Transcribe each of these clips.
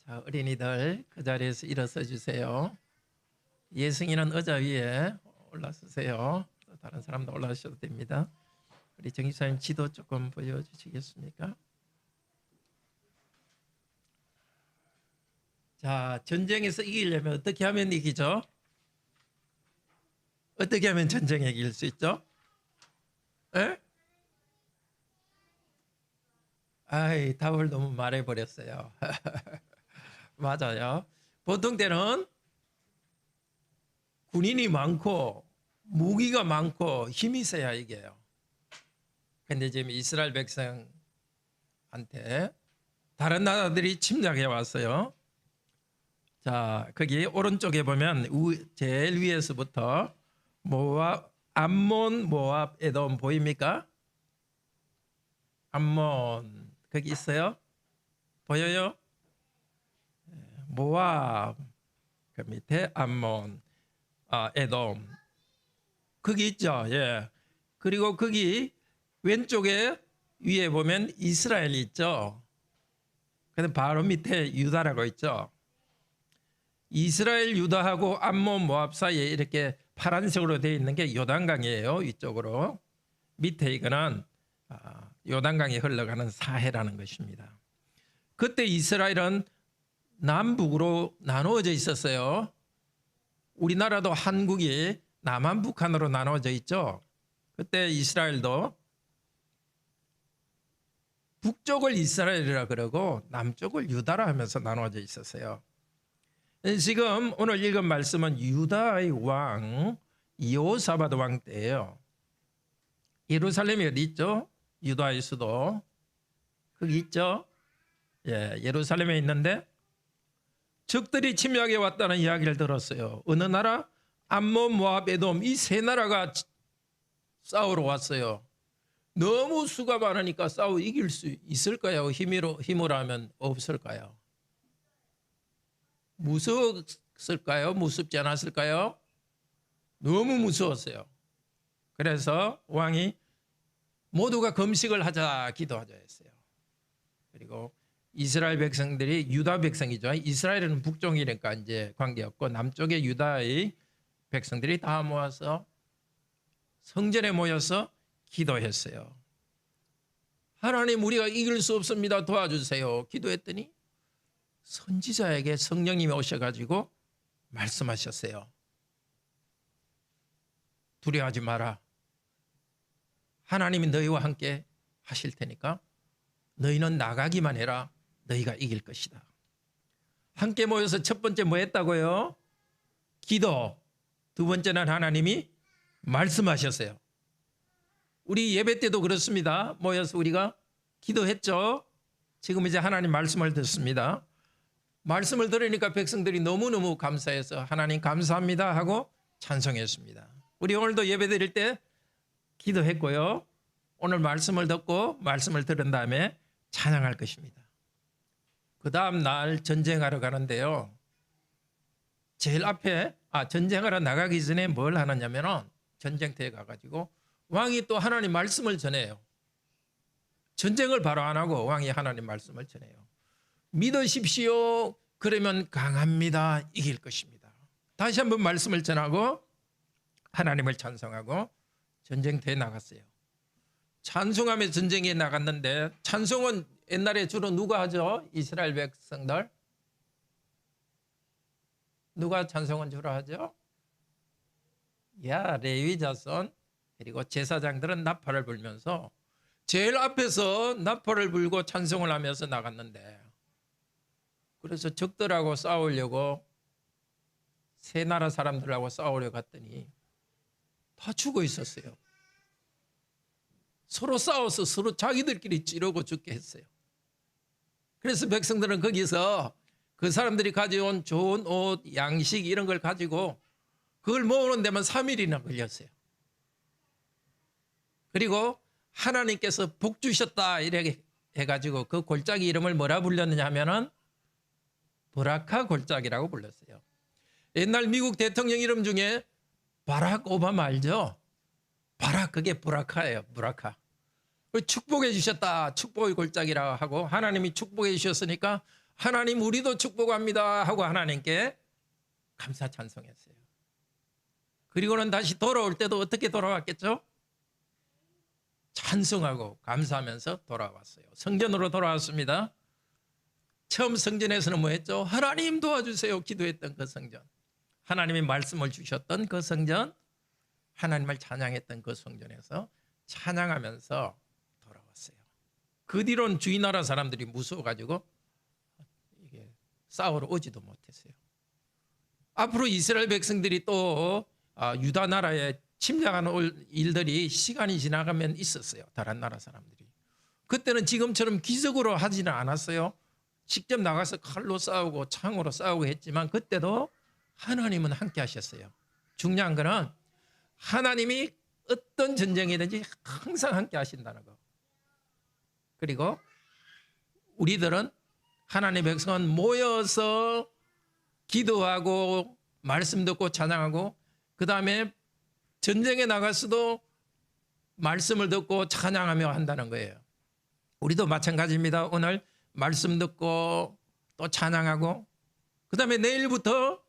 자, 어린이들 그 자리에서 일어서 주세요. 예승이는 의자 위에 올라서세요. 다른 사람도 올라오셔도 됩니다. 우리 정기사님 지도 조금 보여주시겠습니까? 자, 전쟁에서 이기려면 어떻게 하면 이기죠? 어떻게 하면 전쟁에 이길 수 있죠? 에? 아이, 답을 너무 말해버렸어요. 맞아요. 보통 때는 군인이 많고 무기가 많고 힘이 있어야 이겨요. 근데 지금 이스라엘 백성한테 다른 나라들이 침략해 왔어요. 자, 거기 오른쪽에 보면 제일 위에서부터 모압, 암몬, 모압, 에돔 보입니까? 암몬 거기 있어요? 보여요? 모압 그 밑에 암몬, 에돔 거기 있죠. 예. 그리고 거기 왼쪽에 위에 보면 이스라엘이 있죠. 근데 바로 밑에 유다라고 있죠. 이스라엘, 유다하고 암몬, 모압 사이에 이렇게 파란색으로 되어 있는 게 요단강이에요. 위쪽으로. 밑에 이거는 요단강이 흘러가는 사해라는 것입니다. 그때 이스라엘은 남북으로 나누어져 있었어요. 우리나라도 한국이 남한 북한으로 나누어져 있죠. 그때 이스라엘도 북쪽을 이스라엘이라 그러고 남쪽을 유다라 하면서 나누어져 있었어요. 지금 오늘 읽은 말씀은 유다의 왕 여호사밧 왕 때예요. 예루살렘이 어디 있죠? 유다의 수도 거기 있죠. 예, 예루살렘에 있는데 적들이 침략해 왔다는 이야기를 들었어요. 어느 나라? 암몬, 모압, 에돔 이 세 나라가 싸우러 왔어요. 너무 수가 많으니까 싸워 이길 수 있을까요? 힘으로 하면 없을까요? 무서웠을까요? 무섭지 않았을까요? 너무 무서웠어요. 그래서 왕이 모두가 금식을 하자 기도하자 했어요. 그리고 이스라엘 백성들이 유다 백성이죠. 이스라엘은 북쪽이니까 이제 관계없고 남쪽의 유다의 백성들이 다 모아서 성전에 모여서 기도했어요. 하나님 우리가 이길 수 없습니다. 도와주세요. 기도했더니 선지자에게 성령님이 오셔가지고 말씀하셨어요. 두려워하지 마라. 하나님이 너희와 함께 하실 테니까 너희는 나가기만 해라. 너희가 이길 것이다. 함께 모여서 첫 번째 뭐 했다고요? 기도. 두 번째는 하나님이 말씀하셨어요. 우리 예배 때도 그렇습니다. 모여서 우리가 기도했죠. 지금 이제 하나님 말씀을 듣습니다. 말씀을 들으니까 백성들이 너무너무 감사해서 하나님 감사합니다 하고 찬송했습니다. 우리 오늘도 예배 드릴 때 기도했고요. 오늘 말씀을 듣고 말씀을 들은 다음에 찬양할 것입니다. 그 다음 날 전쟁하러 가는데요. 제일 앞에 전쟁하러 나가기 전에 뭘 하느냐면 전쟁터에 가가지고 왕이 또 하나님 말씀을 전해요. 전쟁을 바로 안 하고 왕이 하나님 말씀을 전해요. 믿으십시오. 그러면 강합니다. 이길 것입니다. 다시 한번 말씀을 전하고 하나님을 찬송하고 전쟁터에 나갔어요. 찬송하며 전쟁에 나갔는데 찬송은 옛날에 주로 누가 하죠? 이스라엘 백성들. 누가 찬송은 주로 하죠? 레위 자손 그리고 제사장들은 나팔을 불면서 제일 앞에서 나팔을 불고 찬송을 하면서 나갔는데 그래서 적들하고 싸우려고 세 나라 사람들하고 싸우려고 갔더니 다 죽어 있었어요. 서로 싸워서 서로 자기들끼리 찌르고 죽게 했어요. 그래서 백성들은 거기서 그 사람들이 가져온 좋은 옷, 양식 이런 걸 가지고 그걸 모으는 데만 3일이나 걸렸어요. 그리고 하나님께서 복 주셨다 이렇게 해가지고 그 골짜기 이름을 뭐라 불렸느냐 하면은 브라카 골짜기라고 불렀어요. 옛날 미국 대통령 이름 중에 바락 오바마 알죠? 그게 브라카예요. 브라카. 축복해 주셨다. 축복의 골짜기라고 하고 하나님이 축복해 주셨으니까 하나님 우리도 축복합니다 하고 하나님께 감사 찬송했어요. 그리고는 다시 돌아올 때도 어떻게 돌아왔겠죠? 찬송하고 감사하면서 돌아왔어요. 성전으로 돌아왔습니다. 처음 성전에서는 뭐 했죠? 하나님 도와주세요 기도했던 그 성전, 하나님이 말씀을 주셨던 그 성전, 하나님을 찬양했던 그 성전에서 찬양하면서 돌아왔어요. 그 뒤로는 주위 나라 사람들이 무서워가지고 이게 싸우러 오지도 못했어요. 앞으로 이스라엘 백성들이 또 유다 나라에 침략하는 일들이 시간이 지나가면 있었어요. 다른 나라 사람들이. 그때는 지금처럼 기적으로 하지는 않았어요. 직접 나가서 칼로 싸우고 창으로 싸우고 했지만 그때도 하나님은 함께 하셨어요. 중요한 거는 하나님이 어떤 전쟁이든지 항상 함께 하신다는 거. 그리고 우리들은 하나님의 백성은 모여서 기도하고 말씀 듣고 찬양하고, 그 다음에 전쟁에 나갔어도 말씀을 듣고 찬양하며 한다는 거예요. 우리도 마찬가지입니다. 오늘 말씀 듣고 또 찬양하고, 그 다음에 내일부터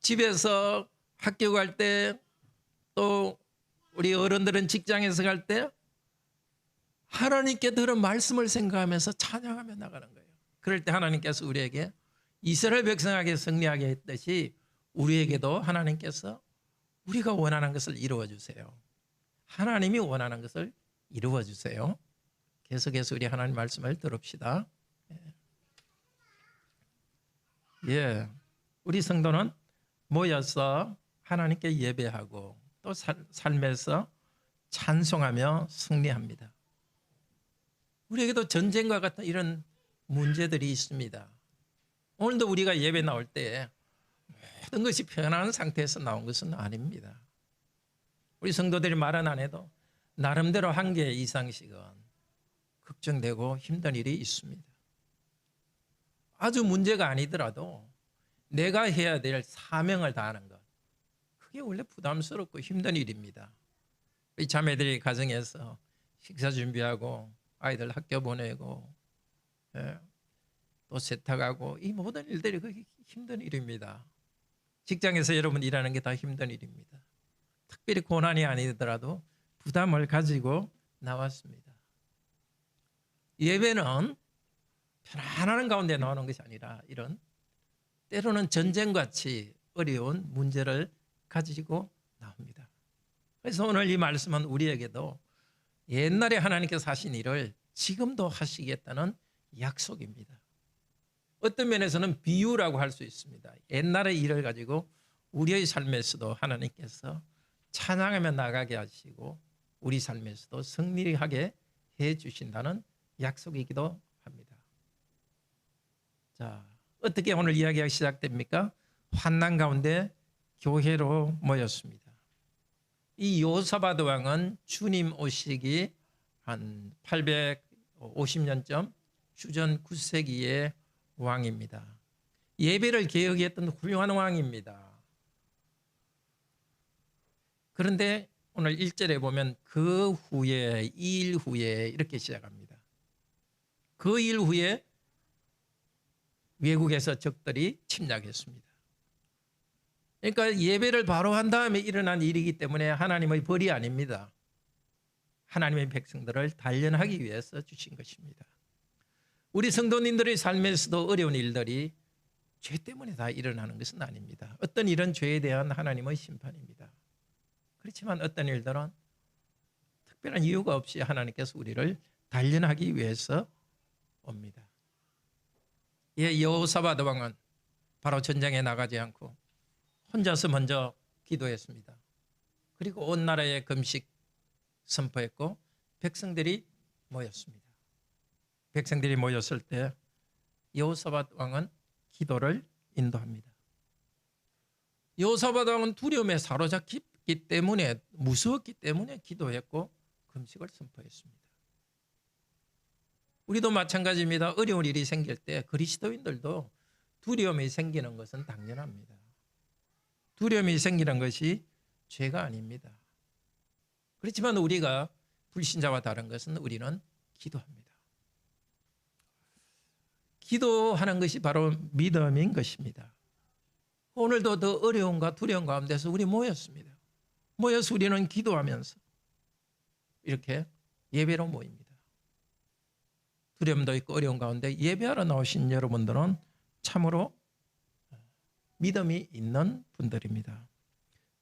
집에서 학교 갈 때, 또 우리 어른들은 직장에서 갈 때 하나님께 들은 말씀을 생각하면서 찬양하며 나가는 거예요. 그럴 때 하나님께서 우리에게 이스라엘 백성에게 승리하게 했듯이 우리에게도 하나님께서 우리가 원하는 것을 이루어 주세요. 하나님이 원하는 것을 이루어 주세요. 계속해서 우리 하나님 말씀을 들읍시다. 예, 우리 성도는 모여서 하나님께 예배하고 또 삶에서 찬송하며 승리합니다. 우리에게도 전쟁과 같은 이런 문제들이 있습니다. 오늘도 우리가 예배 나올 때 모든 것이 편안한 상태에서 나온 것은 아닙니다. 우리 성도들이 말은 안 해도 나름대로 한계 이상씩은 걱정되고 힘든 일이 있습니다. 아주 문제가 아니더라도 내가 해야 될 사명을 다하는 것, 그게 원래 부담스럽고 힘든 일입니다. 우리 자매들이 가정에서 식사 준비하고 아이들 학교 보내고 또 세탁하고, 이 모든 일들이 그게 힘든 일입니다. 직장에서 여러분 일하는 게 다 힘든 일입니다. 특별히 고난이 아니더라도 부담을 가지고 나왔습니다. 예배는 편안한 가운데 나오는 것이 아니라 이런 때로는 전쟁같이 어려운 문제를 가지고 나옵니다. 그래서 오늘 이 말씀은 우리에게도 옛날에 하나님께서 하신 일을 지금도 하시겠다는 약속입니다. 어떤 면에서는 비유라고 할 수 있습니다. 옛날의 일을 가지고 우리의 삶에서도 하나님께서 찬양하며 나가게 하시고 우리 삶에서도 승리하게 해 주신다는 약속이기도 합니다. 자, 어떻게 오늘 이야기가 시작됩니까? 환난 가운데 교회로 모였습니다. 이 여호사밧 왕은 주님 오시기 한 850년쯤 주전 9세기의 왕입니다. 예배를 개혁했던 훌륭한 왕입니다. 그런데 오늘 1절에 보면 그 후에 2일 후에 이렇게 시작합니다. 그 일 후에 외국에서 적들이 침략했습니다. 그러니까 예배를 바로 한 다음에 일어난 일이기 때문에 하나님의 벌이 아닙니다. 하나님의 백성들을 단련하기 위해서 주신 것입니다. 우리 성도님들의 삶에서도 어려운 일들이 죄 때문에 다 일어나는 것은 아닙니다. 어떤 일은 죄에 대한 하나님의 심판입니다. 그렇지만 어떤 일들은 특별한 이유가 없이 하나님께서 우리를 단련하기 위해서 옵니다. 여호사밧 왕은 바로 전쟁에 나가지 않고 혼자서 먼저 기도했습니다. 그리고 온 나라에 금식 선포했고 백성들이 모였습니다. 백성들이 모였을 때 여호사밧 왕은 기도를 인도합니다. 여호사밧 왕은 두려움에 사로잡혔기 때문에, 무서웠기 때문에 기도했고 금식을 선포했습니다. 우리도 마찬가지입니다. 어려운 일이 생길 때 그리스도인들도 두려움이 생기는 것은 당연합니다. 두려움이 생기는 것이 죄가 아닙니다. 그렇지만 우리가 불신자와 다른 것은 우리는 기도합니다. 기도하는 것이 바로 믿음인 것입니다. 오늘도 더 어려움과 두려움 가운데서 우리 모였습니다. 모여서 우리는 기도하면서 이렇게 예배로 모입니다. 두려움도 있고 어려움 가운데 예배하러 나오신 여러분들은 참으로 믿음이 있는 분들입니다.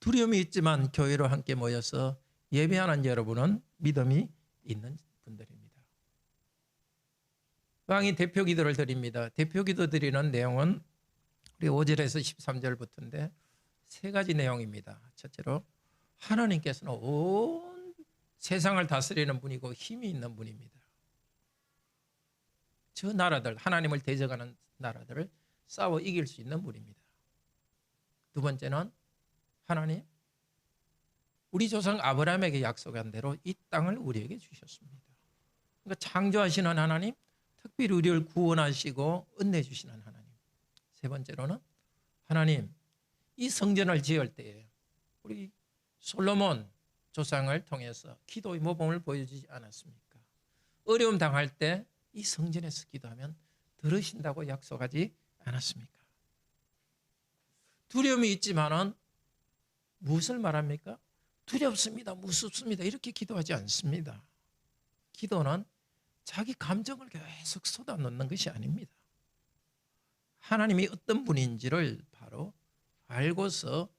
두려움이 있지만 교회로 함께 모여서 예배하는 여러분은 믿음이 있는 분들입니다. 왕이 대표 기도를 드립니다. 대표 기도 드리는 내용은 우리 5절에서 13절부터인데 세 가지 내용입니다. 첫째로 하나님께서는 온 세상을 다스리는 분이고 힘이 있는 분입니다. 저 나라들, 하나님을 대적하는 나라들을 싸워 이길 수 있는 분입니다. 두 번째는 하나님, 우리 조상 아브라함에게 약속한 대로 이 땅을 우리에게 주셨습니다. 그러니까 창조하시는 하나님, 특별히 우리를 구원하시고 은혜 주시는 하나님. 세 번째로는 하나님, 이 성전을 지을 때에 우리 솔로몬 조상을 통해서 기도의 모범을 보여주지 않았습니까? 어려움 당할 때 이 성전에서 기도하면 들으신다고 약속하지 않았습니까? 두려움이 있지만은 무엇을 말합니까? 두렵습니다, 무섭습니다 이렇게 기도하지 않습니다. 기도는 자기 감정을 계속 쏟아넣는 것이 아닙니다. 하나님이 어떤 분인지를 바로 알고서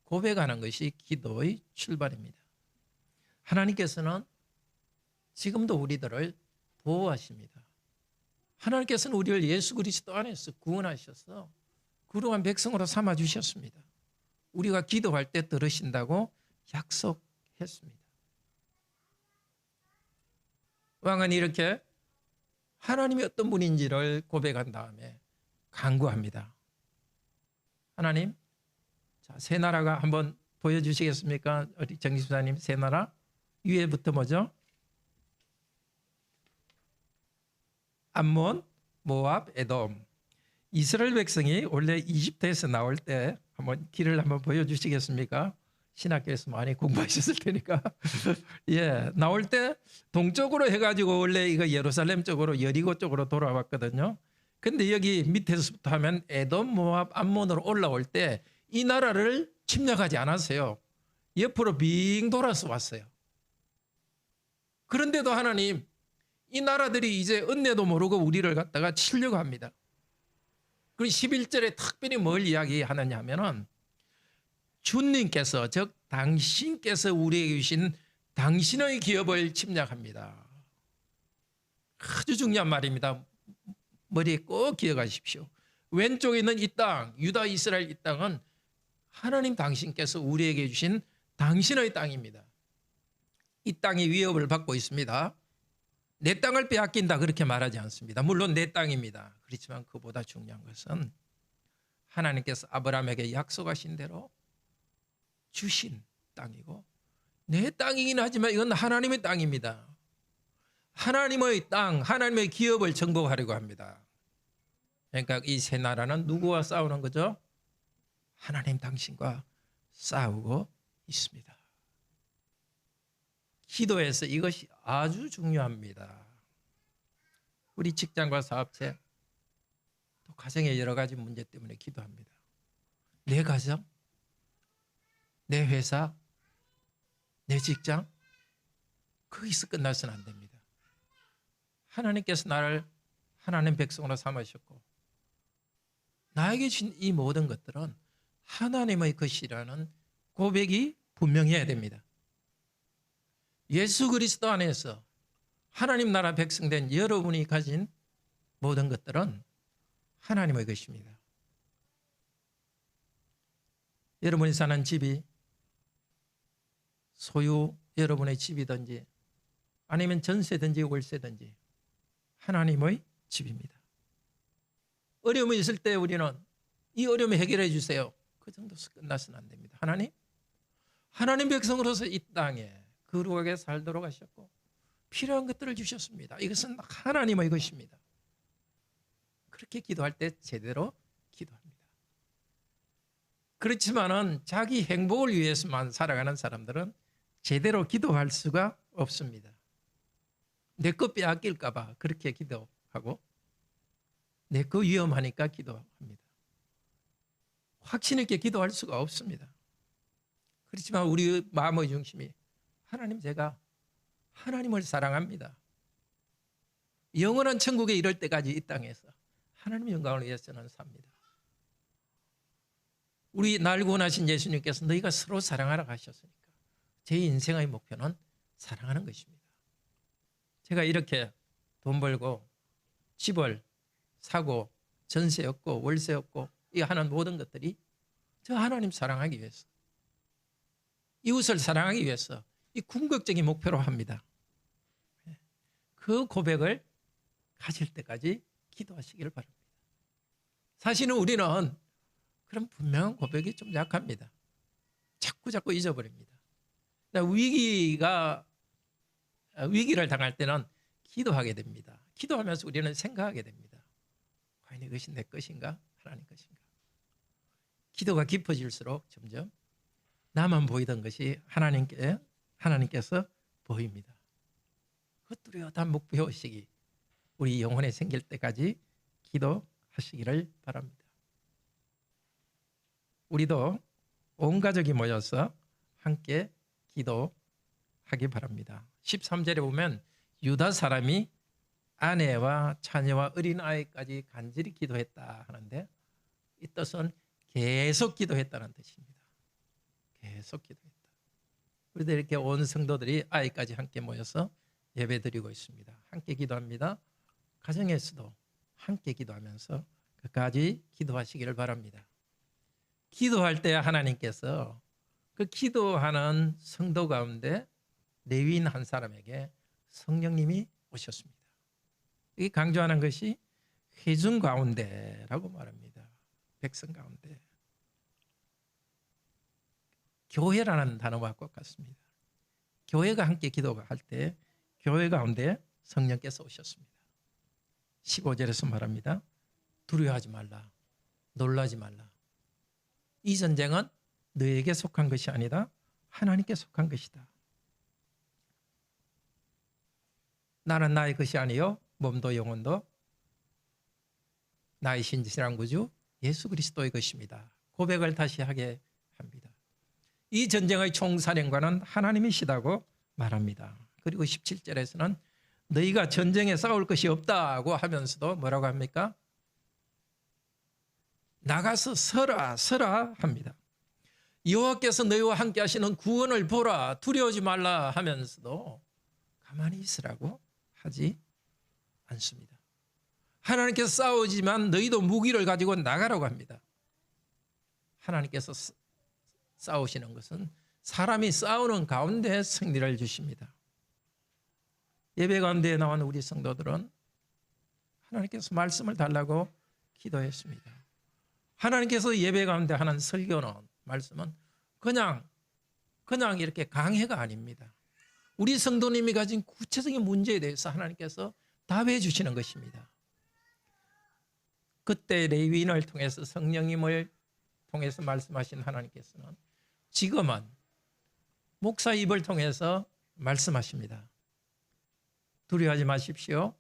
고백하는 것이 기도의 출발입니다. 하나님께서는 지금도 우리들을 보호하십니다. 하나님께서는 우리를 예수 그리스도 안에서 구원하셔서 거룩한 백성으로 삼아주셨습니다. 우리가 기도할 때 들으신다고 약속했습니다. 왕은 이렇게 하나님이 어떤 분인지를 고백한 다음에 간구합니다. 하나님, 자, 세 나라가 한번 보여주시겠습니까? 우리 정기수사님, 세 나라 위에부터 뭐죠? 암몬, 모압, 에돔. 이스라엘 백성이 원래 이집트에서 나올 때 한번 길을 한번 보여주시겠습니까? 신학교에서 많이 공부하셨을 테니까. 예, 나올 때 동쪽으로 해가지고 원래 이거 예루살렘 쪽으로 여리고 쪽으로 돌아왔거든요. 근데 여기 밑에서부터 하면 에돔, 모압, 암몬으로 올라올 때 이 나라를 침략하지 않았어요. 옆으로 빙 돌아서 왔어요. 그런데도 하나님, 이 나라들이 이제 은혜도 모르고 우리를 갖다가 치려고 합니다. 그리고 11절에 특별히 뭘 이야기하느냐 하면은 주님께서, 즉 당신께서 우리에게 주신 당신의 기업을 침략합니다. 아주 중요한 말입니다. 머리에 꼭 기억하십시오. 왼쪽에 있는 이 땅, 유다 이스라엘 이 땅은 하나님 당신께서 우리에게 주신 당신의 땅입니다. 이 땅이 위협을 받고 있습니다. 내 땅을 빼앗긴다 그렇게 말하지 않습니다. 물론 내 땅입니다. 그렇지만 그보다 중요한 것은 하나님께서 아브라함에게 약속하신 대로 주신 땅이고 내 땅이긴 하지만 이건 하나님의 땅입니다. 하나님의 땅, 하나님의 기업을 정복하려고 합니다. 그러니까 이 세 나라는 누구와 싸우는 거죠? 하나님 당신과 싸우고 있습니다. 기도에서 이것이 아주 중요합니다. 우리 직장과 사업체, 또 가정의 여러 가지 문제 때문에 기도합니다. 내 가정, 내 회사, 내 직장, 거기서 끝나서는 안 됩니다. 하나님께서 나를 하나님 백성으로 삼으셨고 나에게 주신 이 모든 것들은 하나님의 것이라는 고백이 분명해야 됩니다. 예수 그리스도 안에서 하나님 나라 백성된 여러분이 가진 모든 것들은 하나님의 것입니다. 여러분이 사는 집이 소유 여러분의 집이든지 아니면 전세든지 월세든지 하나님의 집입니다. 어려움이 있을 때 우리는 이 어려움을 해결해 주세요. 그 정도서 끝나서는 안 됩니다. 하나님 백성으로서 이 땅에 거룩하게 살도록 하셨고 필요한 것들을 주셨습니다. 이것은 하나님의 것입니다. 그렇게 기도할 때 제대로 기도합니다. 그렇지만은 자기 행복을 위해서만 살아가는 사람들은 제대로 기도할 수가 없습니다. 내 것 빼앗길까 봐 그렇게 기도하고 네, 그 위험하니까 기도합니다. 확신 있게 기도할 수가 없습니다. 그렇지만 우리 마음의 중심이 하나님, 제가 하나님을 사랑합니다. 영원한 천국에 이를 때까지 이 땅에서 하나님의 영광을 위해서는 삽니다. 우리 날 구원하신 예수님께서 너희가 서로 사랑하라 하셨으니까 제 인생의 목표는 사랑하는 것입니다. 제가 이렇게 돈 벌고 집을 사고 전세 얻고 월세 얻고 이 하는 모든 것들이 저 하나님 사랑하기 위해서, 이웃을 사랑하기 위해서 이 궁극적인 목표로 합니다. 그 고백을 가질 때까지 기도하시기를 바랍니다. 사실은 우리는 그런 분명한 고백이 좀 약합니다. 자꾸 잊어버립니다. 위기를 당할 때는 기도하게 됩니다. 기도하면서 우리는 생각하게 됩니다. 과연 이것이 내 것인가? 하나님 것인가? 기도가 깊어질수록 점점 나만 보이던 것이 하나님께서 보입니다. 그 뚜렷한 목표의식이 우리 영혼에 생길 때까지 기도하시기를 바랍니다. 우리도 온 가족이 모여서 함께 기도하기 바랍니다. 13절에 보면 유다 사람이 아내와 자녀와 어린아이까지 간절히 기도했다 하는데, 이 뜻은 계속 기도했다는 뜻입니다. 계속 기도했다. 우리도 이렇게 온 성도들이 아이까지 함께 모여서 예배드리고 있습니다. 함께 기도합니다. 가정에서도 함께 기도하면서 끝까지 기도하시기를 바랍니다. 기도할 때 하나님께서 그 기도하는 성도 가운데 레위인 한 사람에게 성령님이 오셨습니다. 이 강조하는 것이 회중 가운데라고 말합니다. 백성 가운데. 교회라는 단어와 똑같습니다. 교회가 함께 기도할 때 교회 가운데 성령께서 오셨습니다. 15절에서 말합니다. 두려워하지 말라. 놀라지 말라. 이 전쟁은 너에게 속한 것이 아니다. 하나님께 속한 것이다. 나는 나의 것이 아니요 몸도 영혼도 나의 신실한 구주 예수 그리스도의 것입니다. 고백을 다시 하게 합니다. 이 전쟁의 총사령관은 하나님이시다고 말합니다. 그리고 17절에서는 너희가 전쟁에 싸울 것이 없다고 하면서도 뭐라고 합니까? 나가서 서라 합니다. 여호와께서 너희와 함께 하시는 구원을 보라, 두려워하지 말라 하면서도 가만히 있으라고 하지 않습니다. 하나님께서 싸우지만 너희도 무기를 가지고 나가라고 합니다. 하나님께서 싸우시는 것은 사람이 싸우는 가운데 승리를 주십니다. 예배 가운데에 나온 우리 성도들은 하나님께서 말씀을 달라고 기도했습니다. 하나님께서 예배 가운데 하는 설교는, 말씀은 그냥 이렇게 강해가 아닙니다. 우리 성도님이 가진 구체적인 문제에 대해서 하나님께서 답해 주시는 것입니다. 그때 레위인을 통해서, 성령님을 통해서 말씀하신 하나님께서는 지금은 목사 입을 통해서 말씀하십니다. 두려워하지 마십시오.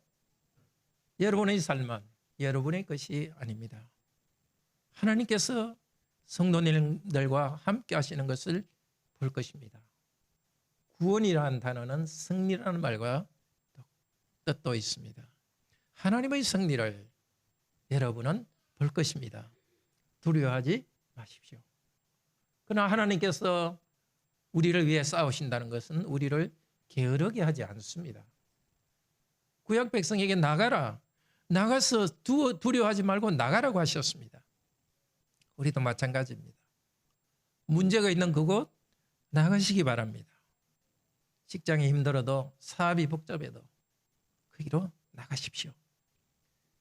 여러분의 삶은 여러분의 것이 아닙니다. 하나님께서 성도님들과 함께 하시는 것을 볼 것입니다. 구원이라는 단어는 승리라는 말과 뜻도 있습니다. 하나님의 승리를 여러분은 볼 것입니다. 두려워하지 마십시오. 그러나 하나님께서 우리를 위해 싸우신다는 것은 우리를 게으르게 하지 않습니다. 구약 백성에게 나가서 두려워하지 말고 나가라고 하셨습니다. 우리도 마찬가지입니다. 문제가 있는 그곳 나가시기 바랍니다. 직장이 힘들어도, 사업이 복잡해도 그 길로 나가십시오.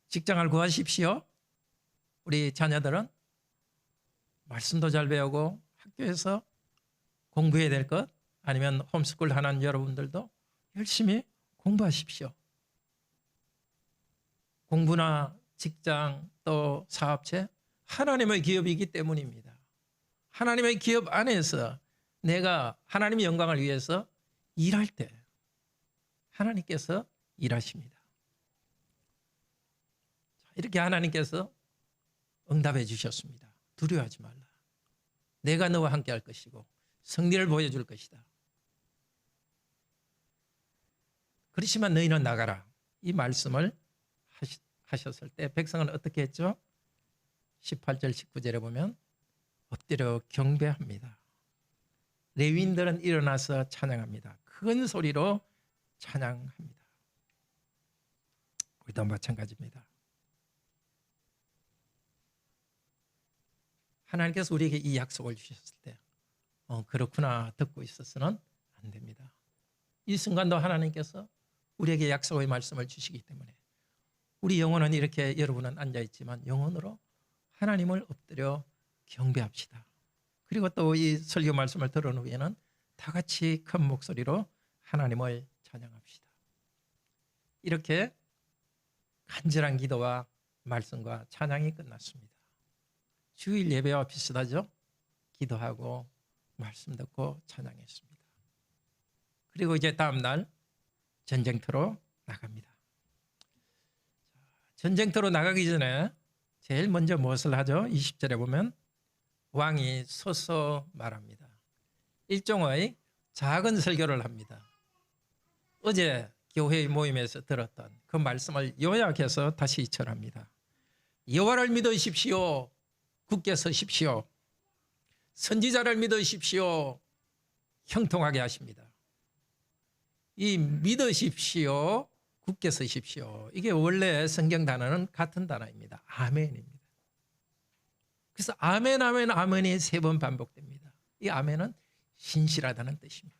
직장을 구하십시오. 우리 자녀들은 말씀도 잘 배우고 학교에서 공부해야 될 것, 아니면 홈스쿨 하는 여러분들도 열심히 공부하십시오. 공부나 직장 또 사업체, 하나님의 기업이기 때문입니다. 하나님의 기업 안에서 내가 하나님의 영광을 위해서 일할 때 하나님께서 일하십니다. 이렇게 하나님께서 응답해 주셨습니다. 두려워하지 말라. 내가 너와 함께 할 것이고 승리를 보여줄 것이다. 그렇지만 너희는 나가라. 이 말씀을 하셨을 때 백성은 어떻게 했죠? 18절 19절에 보면 엎드려 경배합니다. 레위인들은 일어나서 찬양합니다. 큰 소리로 찬양합니다. 우리도 마찬가지입니다. 하나님께서 우리에게 이 약속을 주셨을 때 그렇구나 듣고 있어서는 안 됩니다. 이 순간도 하나님께서 우리에게 약속의 말씀을 주시기 때문에 우리 영혼은 이렇게 여러분은 앉아있지만 영혼으로 하나님을 엎드려 경배합시다. 그리고 또 이 설교 말씀을 들은 후에는 다 같이 큰 목소리로 하나님을 찬양합시다. 이렇게 간절한 기도와 말씀과 찬양이 끝났습니다. 주일 예배와 비슷하죠? 기도하고 말씀 듣고 찬양했습니다. 그리고 이제 다음 날 전쟁터로 나갑니다. 전쟁터로 나가기 전에 제일 먼저 무엇을 하죠? 20절에 보면 왕이 서서 말합니다. 일종의 작은 설교를 합니다. 어제 교회의 모임에서 들었던 그 말씀을 요약해서 다시 전합니다. 여호와를 믿으십시오. 굳게 서십시오. 선지자를 믿으십시오. 형통하게 하십니다. 이 믿으십시오. 굳게 서십시오. 이게 원래 성경 단어는 같은 단어입니다. 아멘입니다. 그래서 아멘, 아멘, 아멘이 3번 반복됩니다. 이 아멘은 신실하다는 뜻입니다.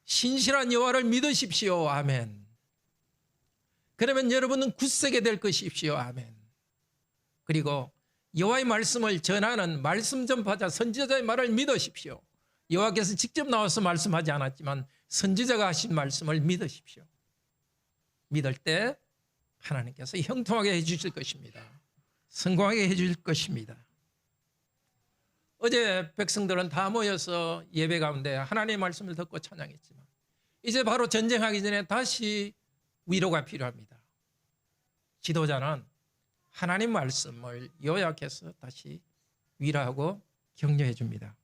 신실한 여호와를 믿으십시오. 아멘. 그러면 여러분은 굳세게 될 것이십시오. 아멘. 그리고 여호와의 말씀을 전하는 말씀 전파자 선지자의 말을 믿으십시오. 여호와께서 직접 나와서 말씀하지 않았지만 선지자가 하신 말씀을 믿으십시오. 믿을 때 하나님께서 형통하게 해주실 것입니다. 성공하게 해줄 것입니다. 어제 백성들은 다 모여서 예배 가운데 하나님의 말씀을 듣고 찬양했지만 이제 바로 전쟁하기 전에 다시 위로가 필요합니다. 지도자는 하나님 말씀을 요약해서 다시 위로하고 격려해 줍니다.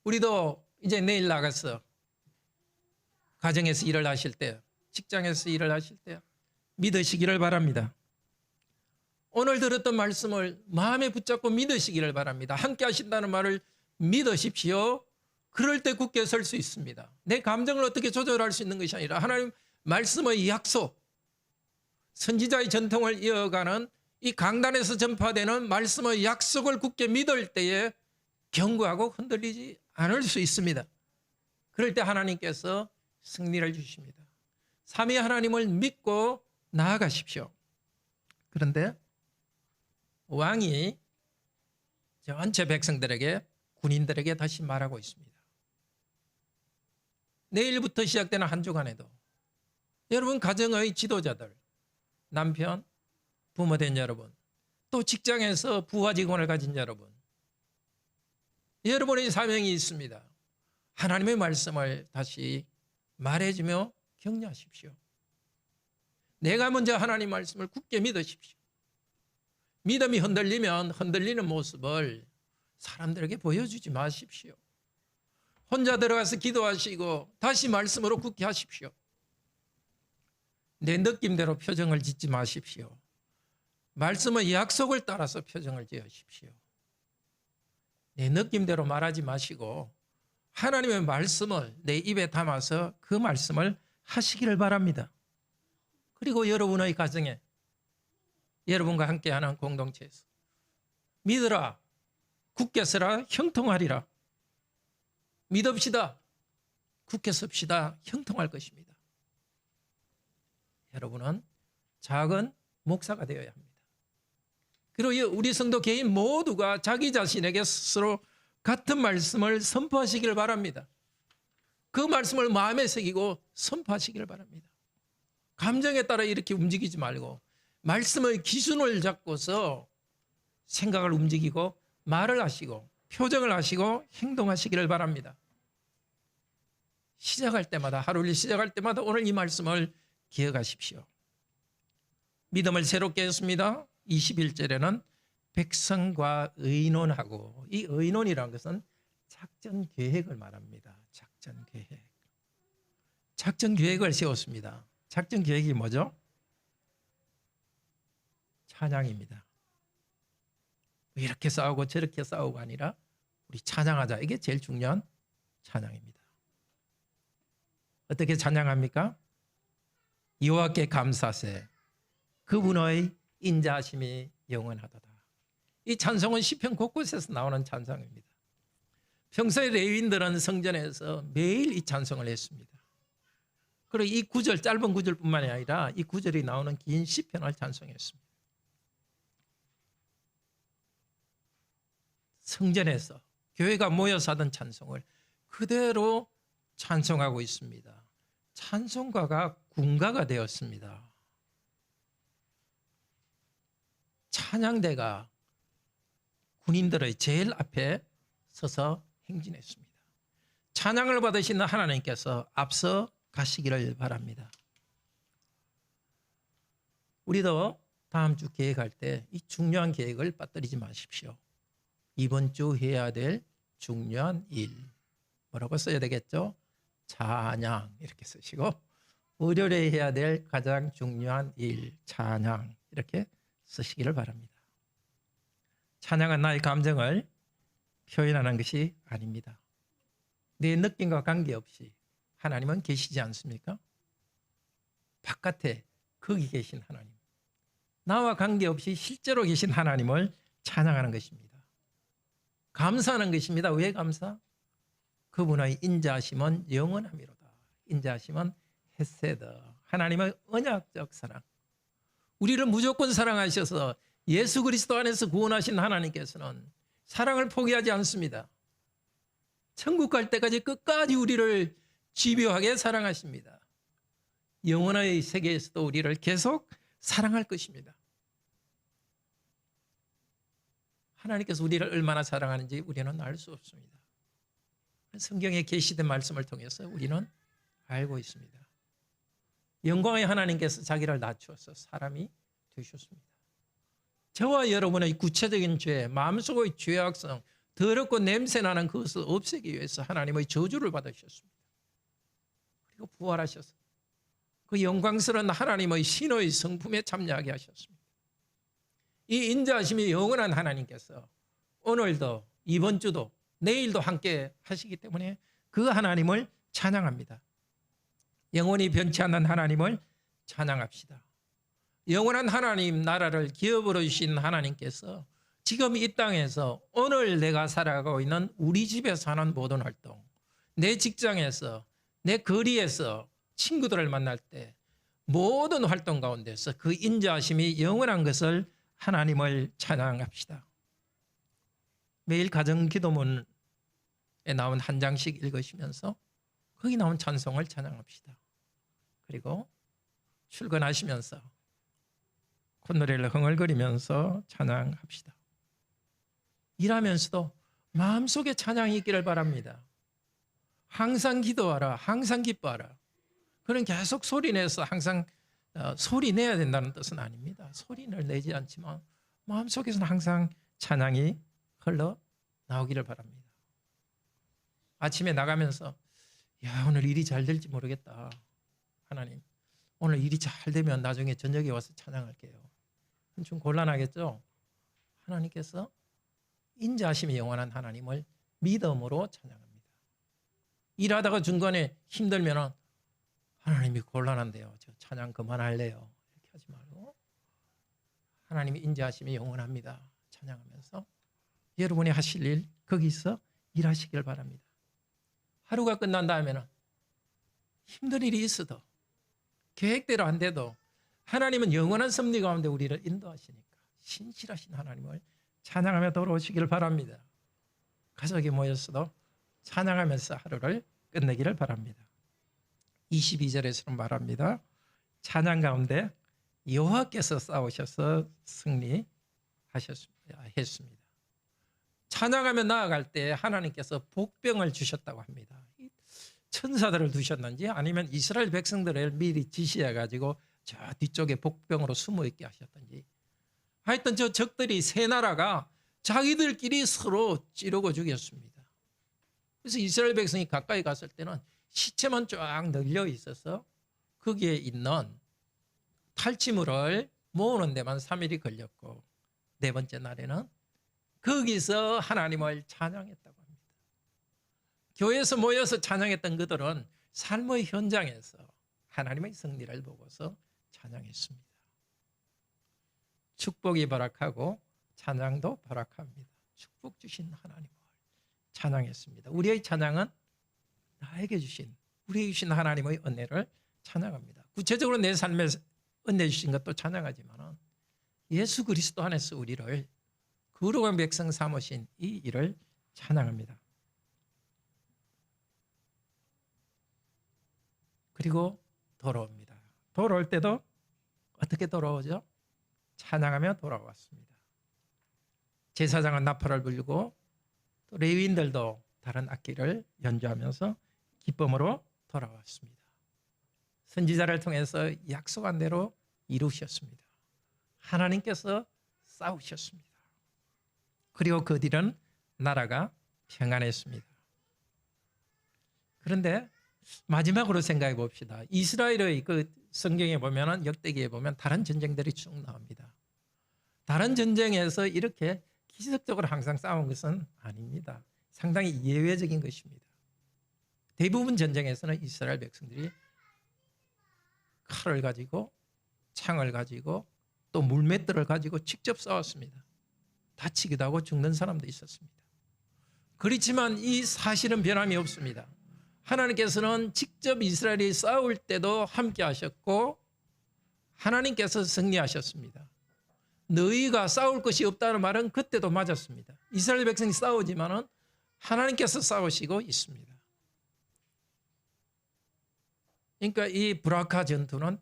우리도 이제 내일 나가서 가정에서 일을 하실 때, 직장에서 일을 하실 때 믿으시기를 바랍니다. 오늘 들었던 말씀을 마음에 붙잡고 믿으시기를 바랍니다. 함께 하신다는 말을 믿으십시오. 그럴 때 굳게 설 수 있습니다. 내 감정을 어떻게 조절할 수 있는 것이 아니라 하나님 말씀의 약속, 선지자의 전통을 이어가는 이 강단에서 전파되는 말씀의 약속을 굳게 믿을 때에 견고하고 흔들리지 않을 수 있습니다. 그럴 때 하나님께서 승리를 주십니다. 삼위 하나님을 믿고 나아가십시오. 그런데 왕이 전체 백성들에게, 군인들에게 다시 말하고 있습니다. 내일부터 시작되는 한 주간에도 여러분 가정의 지도자들, 남편, 부모된 여러분, 또 직장에서 부하 직원을 가진 여러분, 여러분의 사명이 있습니다. 하나님의 말씀을 다시 말해주며 격려하십시오. 내가 먼저 하나님 말씀을 굳게 믿으십시오. 믿음이 흔들리면 흔들리는 모습을 사람들에게 보여주지 마십시오. 혼자 들어가서 기도하시고 다시 말씀으로 굳게 하십시오. 내 느낌대로 표정을 짓지 마십시오. 말씀의 약속을 따라서 표정을 지으십시오. 내 느낌대로 말하지 마시고 하나님의 말씀을 내 입에 담아서 그 말씀을 하시기를 바랍니다. 그리고 여러분의 가정에, 여러분과 함께하는 공동체에서 믿으라, 굳게 서라, 형통하리라. 믿읍시다, 굳게 섭시다, 형통할 것입니다. 여러분은 작은 목사가 되어야 합니다. 그리고 우리 성도 개인 모두가 자기 자신에게 스스로 같은 말씀을 선포하시길 바랍니다. 그 말씀을 마음에 새기고 선포하시길 바랍니다. 감정에 따라 이렇게 움직이지 말고 말씀의 기준을 잡고서 생각을 움직이고 말을 하시고 표정을 하시고 행동하시기를 바랍니다. 시작할 때마다, 하루를 시작할 때마다 오늘 이 말씀을 기억하십시오. 믿음을 새롭게 했습니다. 21절에는 백성과 의논하고, 이 의논이라는 것은 작전 계획을 말합니다. 작전 계획. 작전 계획을 세웠습니다. 작전 계획이 뭐죠? 찬양입니다. 이렇게 싸우고 저렇게 싸우고 아니라 우리 찬양하자. 이게 제일 중요한 찬양입니다. 어떻게 찬양합니까? 여호와께 감사세 그분의 인자하심이 영원하도다. 이 찬송은 시편 곳곳에서 나오는 찬송입니다. 평소에 레위인들은 성전에서 매일 이 찬송을 했습니다. 그리고 이 구절, 짧은 구절뿐만이 아니라 이 구절이 나오는 긴 시편을 찬송했습니다. 성전에서 교회가 모여서 하던 찬송을 그대로 찬송하고 있습니다. 찬송가가 군가가 되었습니다. 찬양대가 군인들의 제일 앞에 서서 행진했습니다. 찬양을 받으시는 하나님께서 앞서 가시기를 바랍니다. 우리도 다음 주 계획할 때 이 중요한 계획을 빠뜨리지 마십시오. 이번 주 해야 될 중요한 일. 뭐라고 써야 되겠죠? 찬양 이렇게 쓰시고, 월요일에 해야 될 가장 중요한 일, 찬양 이렇게 쓰시기를 바랍니다. 찬양은 나의 감정을 표현하는 것이 아닙니다. 내 느낌과 관계없이 하나님은 계시지 않습니까? 바깥에 거기 계신 하나님, 나와 관계없이 실제로 계신 하나님을 찬양하는 것입니다. 감사하는 것입니다. 왜 감사? 그분의 인자하심은 영원함이로다. 인자하심은 헤세드, 하나님의 언약적 사랑. 우리를 무조건 사랑하셔서 예수 그리스도 안에서 구원하신 하나님께서는 사랑을 포기하지 않습니다. 천국 갈 때까지 끝까지 우리를 집요하게 사랑하십니다. 영원의 세계에서도 우리를 계속 사랑할 것입니다. 하나님께서 우리를 얼마나 사랑하는지 우리는 알 수 없습니다. 성경에 계시된 말씀을 통해서 우리는 알고 있습니다. 영광의 하나님께서 자기를 낮추어서 사람이 되셨습니다. 저와 여러분의 구체적인 죄, 마음속의 죄악성, 더럽고 냄새나는 그것을 없애기 위해서 하나님의 저주를 받으셨습니다. 그리고 부활하셔서 그 영광스러운 하나님의 신의 성품에 참여하게 하셨습니다. 이 인자하심이 영원한 하나님께서 오늘도 이번 주도 내일도 함께 하시기 때문에 그 하나님을 찬양합니다. 영원히 변치 않는 하나님을 찬양합시다. 영원한 하나님 나라를 기업으로 주신 하나님께서 지금 이 땅에서 오늘 내가 살아가고 있는 우리 집에서 하는 모든 활동, 내 직장에서, 내 거리에서 친구들을 만날 때 모든 활동 가운데서 그 인자하심이 영원한 것을 하나님을 찬양합시다. 매일 가정 기도문에 나온 한 장씩 읽으시면서 거기 나온 찬송을 찬양합시다. 그리고 출근하시면서 콧노래를 흥얼거리면서 찬양합시다. 일하면서도 마음속에 찬양이 있기를 바랍니다. 항상 기도하라, 항상 기뻐하라. 그런 계속 소리내서 항상 소리 내야 된다는 뜻은 아닙니다. 소리를 내지 않지만 마음속에서는 항상 찬양이 흘러 나오기를 바랍니다. 아침에 나가면서 야, 오늘 일이 잘 될지 모르겠다. 하나님, 오늘 일이 잘 되면 나중에 저녁에 와서 찬양할게요. 좀 곤란하겠죠? 하나님께서 인자하심이 영원한 하나님을 믿음으로 찬양합니다. 일하다가 중간에 힘들면 하나님이 곤란한데요, 저 찬양 그만할래요. 이렇게 하지 말고 하나님이 인자하심이 영원합니다. 찬양하면서 여러분이 하실 일 거기서 일하시길 바랍니다. 하루가 끝난 다음에는 힘든 일이 있어도 계획대로 안 돼도 하나님은 영원한 섭리 가운데 우리를 인도하시니까 신실하신 하나님을 찬양하며 돌아오시기를 바랍니다. 가족이 모였어도 찬양하면서 하루를 끝내기를 바랍니다. 22절에서는 말합니다. 찬양 가운데 여호와께서 싸우셔서 승리했습니다. 찬양하며 나아갈 때 하나님께서 복병을 주셨다고 합니다. 천사들을 두셨는지 아니면 이스라엘 백성들을 미리 지시해가지고 저 뒤쪽에 복병으로 숨어 있게 하셨던지, 하여튼 저 적들이 세 나라가 자기들끼리 서로 찌르고 죽였습니다. 그래서 이스라엘 백성이 가까이 갔을 때는 시체만 쫙 널려 있어서 거기에 있는 탈취물을 모으는 데만 3일이 걸렸고, 네 번째 날에는 거기서 하나님을 찬양했다고 합니다. 교회에서 모여서 찬양했던 그들은 삶의 현장에서 하나님의 승리를 보고서 찬양했습니다. 축복이 벌악하고 찬양도 벌악합니다. 축복 주신 하나님을 찬양했습니다. 우리의 찬양은 나에게 주신, 우리에게 주신 하나님의 은혜를 찬양합니다. 구체적으로 내 삶에 은혜 주신 것도 찬양하지만 예수 그리스도 안에서 우리를 거룩한 백성 삼으신 이 일을 찬양합니다. 그리고 돌아옵니다. 돌아올 때도 어떻게 돌아오죠? 찬양하며 돌아왔습니다. 제사장은 나팔을 불고 또 레위인들도 다른 악기를 연주하면서 기쁨으로 돌아왔습니다. 선지자를 통해서 약속한 대로 이루셨습니다. 하나님께서 싸우셨습니다. 그리고 그 뒤는 나라가 평안했습니다. 그런데 마지막으로 생각해 봅시다. 이스라엘의 그 성경에 보면, 역대기에 보면 다른 전쟁들이 쭉 나옵니다. 다른 전쟁에서 이렇게 기적적으로 항상 싸운 것은 아닙니다. 상당히 예외적인 것입니다. 대부분 전쟁에서는 이스라엘 백성들이 칼을 가지고, 창을 가지고, 또 물맷돌을 가지고 직접 싸웠습니다. 다치기도 하고 죽는 사람도 있었습니다. 그렇지만 이 사실은 변함이 없습니다. 하나님께서는 직접 이스라엘이 싸울 때도 함께 하셨고 하나님께서 승리하셨습니다. 너희가 싸울 것이 없다는 말은 그때도 맞았습니다. 이스라엘 백성이 싸우지만은 하나님께서 싸우시고 있습니다. 그러니까 이 브라카 전투는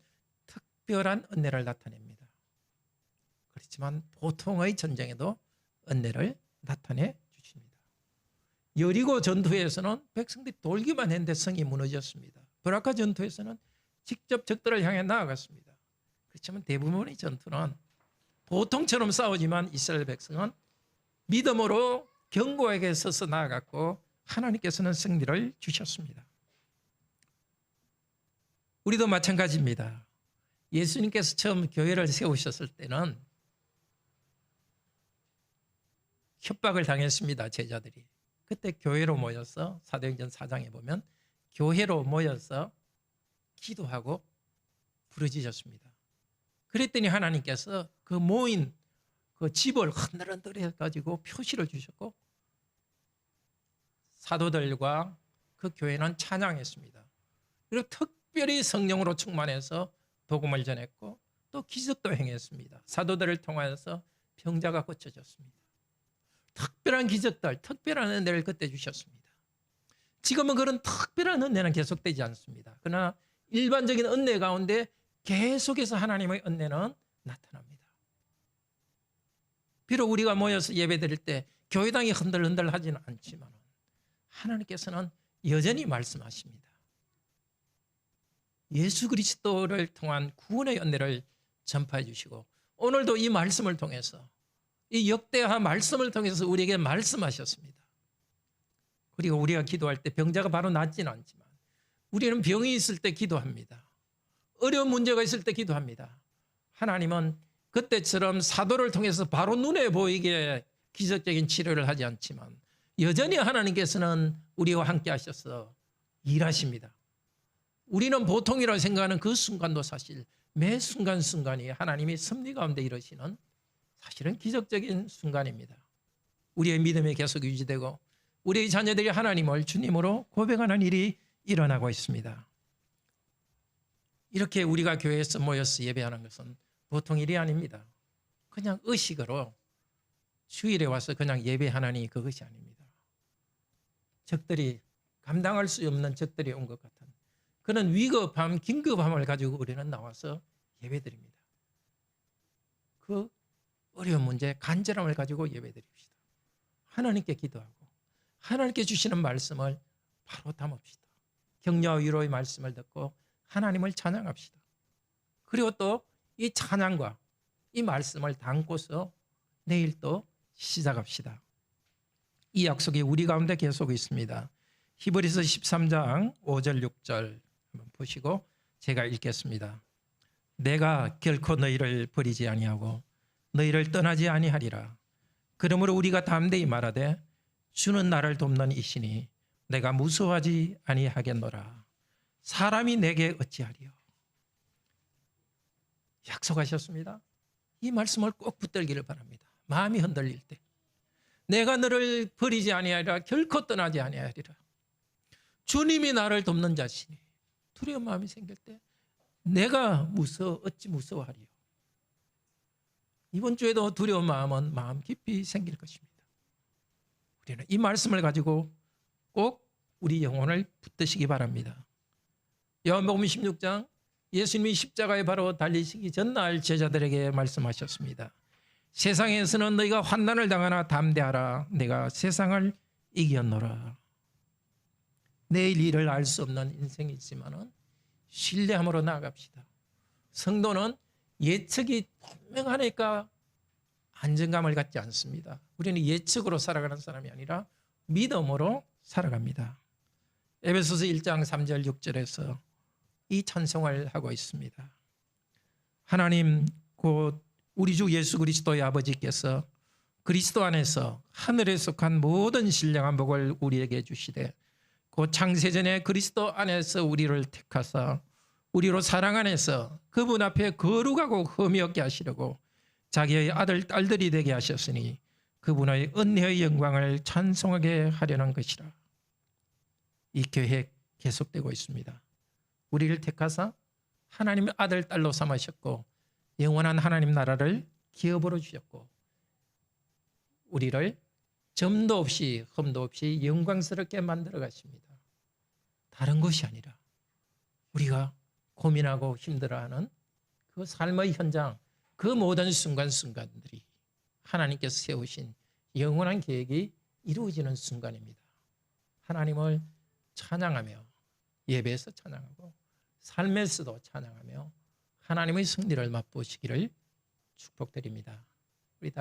특별한 은혜를 나타냅니다. 그렇지만 보통의 전쟁에도 은혜를 나타내 주십니다. 여리고 전투에서는 백성들이 돌기만 했는데 성이 무너졌습니다. 브라카 전투에서는 직접 적들을 향해 나아갔습니다. 그렇지만 대부분의 전투는 보통처럼 싸우지만 이스라엘 백성은 믿음으로 견고하게 서서 나아갔고 하나님께서는 승리를 주셨습니다. 우리도 마찬가지입니다. 예수님께서 처음 교회를 세우셨을 때는 협박을 당했습니다. 제자들이. 그때 교회로 모여서 사도행전 4장에 보면 교회로 모여서 기도하고 부르짖었습니다. 그랬더니 하나님께서 그 모인 그 집을 흔들흔들 해가지고 표시를 주셨고 사도들과 그 교회는 찬양했습니다. 그리고 특별히 성령으로 충만해서 복음을 전했고 또 기적도 행했습니다. 사도들을 통하여서 병자가 고쳐졌습니다. 특별한 기적들, 특별한 은혜를 그때 주셨습니다. 지금은 그런 특별한 은혜는 계속되지 않습니다. 그러나 일반적인 은혜 가운데 계속해서 하나님의 은혜는 나타납니다. 비록 우리가 모여서 예배드릴 때 교회당이 흔들흔들 하지는 않지만 하나님께서는 여전히 말씀하십니다. 예수 그리스도를 통한 구원의 은혜를 전파해 주시고 오늘도 이 말씀을 통해서 이 역대한 말씀을 통해서 우리에게 말씀하셨습니다. 그리고 우리가 기도할 때 병자가 바로 낫지는 않지만 우리는 병이 있을 때 기도합니다. 어려운 문제가 있을 때 기도합니다. 하나님은 그때처럼 사도를 통해서 바로 눈에 보이게 기적적인 치료를 하지 않지만 여전히 하나님께서는 우리와 함께 하셔서 일하십니다. 우리는 보통이라고 생각하는 그 순간도 사실 매 순간순간이 하나님이 섭리 가운데 이루시는 사실은 기적적인 순간입니다. 우리의 믿음이 계속 유지되고 우리의 자녀들이 하나님을 주님으로 고백하는 일이 일어나고 있습니다. 이렇게 우리가 교회에서 모여서 예배하는 것은 보통 일이 아닙니다. 그냥 의식으로 주일에 와서 그냥 예배하나니 그것이 아닙니다. 적들이 감당할 수 없는 적들이 온 것 같은 그런 위급함, 긴급함을 가지고 우리는 나와서 예배드립니다. 그 어려운 문제, 간절함을 가지고 예배드립시다. 하나님께 기도하고 하나님께 주시는 말씀을 바로 담읍시다. 격려와 위로의 말씀을 듣고 하나님을 찬양합시다. 그리고 또 이 찬양과 이 말씀을 담고서 내일 또 시작합시다. 이 약속이 우리 가운데 계속 있습니다. 히브리서 13장 5절 6절 한번 보시고 제가 읽겠습니다. 내가 결코 너희를 버리지 아니하고 너희를 떠나지 아니하리라. 그러므로 우리가 담대히 말하되 주는 나를 돕는 이시니 내가 무서워하지 아니하겠노라. 사람이 내게 어찌하리요. 약속하셨습니다. 이 말씀을 꼭 붙들기를 바랍니다. 마음이 흔들릴 때 내가 너를 버리지 아니하리라. 결코 떠나지 아니하리라. 주님이 나를 돕는 자시니 두려운 마음이 생길 때 내가 어찌 무서워하리요. 이번 주에도 두려운 마음은 마음 깊이 생길 것입니다. 우리는 이 말씀을 가지고 꼭 우리 영혼을 붙드시기 바랍니다. 요한복음 16장 예수님이 십자가에 바로 달리시기 전날 제자들에게 말씀하셨습니다. 세상에서는 너희가 환난을 당하나 담대하라. 내가 세상을 이겼노라. 내일 일을 알 수 없는 인생이지만 신뢰함으로 나아갑시다. 성도는 예측이 분명하니까 안정감을 갖지 않습니다. 우리는 예측으로 살아가는 사람이 아니라 믿음으로 살아갑니다. 에베소서 1장 3절 6절에서 이 찬송을 하고 있습니다. 하나님 곧 우리 주 예수 그리스도의 아버지께서 그리스도 안에서 하늘에 속한 모든 신령한 복을 우리에게 주시되 곧 창세전에 그리스도 안에서 우리를 택하사 우리로 사랑 안에서 그분 앞에 거룩하고 흠이 없게 하시려고 자기의 아들 딸들이 되게 하셨으니 그분의 은혜의 영광을 찬송하게 하려는 것이라. 이 계획 계속되고 있습니다. 우리를 택하사 하나님의 아들 딸로 삼으셨고 영원한 하나님 나라를 기업으로 주셨고 우리를 점도 없이 흠도 없이 영광스럽게 만들어 가십니다. 다른 것이 아니라 우리가 고민하고 힘들어하는 그 삶의 현장, 그 모든 순간순간들이 하나님께서 세우신 영원한 계획이 이루어지는 순간입니다. 하나님을 찬양하며 예배에서 찬양하고 삶에서도 찬양하며 하나님의 승리를 맛보시기를 축복드립니다.